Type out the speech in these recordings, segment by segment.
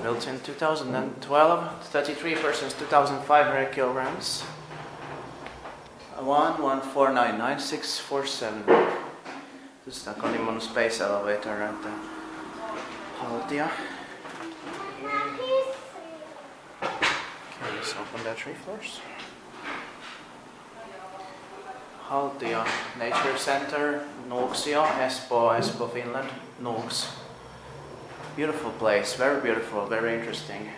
Built in 2012, 33 persons, 2,500 kilograms. 114994647. This is the KONE Monospace elevator at the Haltia. Okay, let's open the 3 floors. Haltia Nature Center, Nuuksio, Espoo, Finland, Nuuks. Beautiful place, very beautiful, very interesting.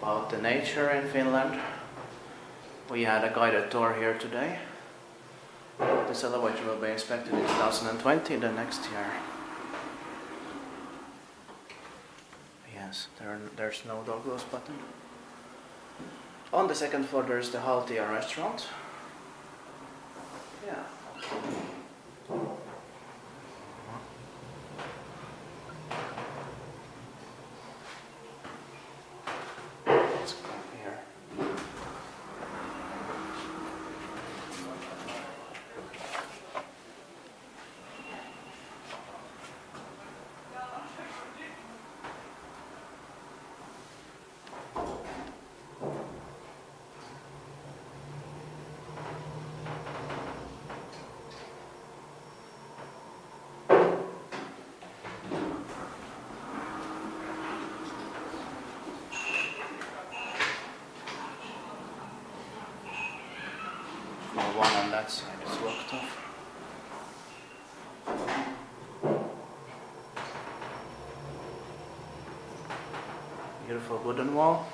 About the nature in Finland. We had a guided tour here today. This elevator will be inspected in 2020, the next year. Yes, there's no door close button. On the 2nd floor there's the Haltia restaurant. Yeah. Let's go here. One on that side is locked off. Beautiful wooden wall.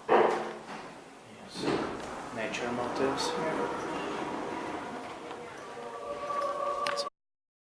Yes, nature motifs here.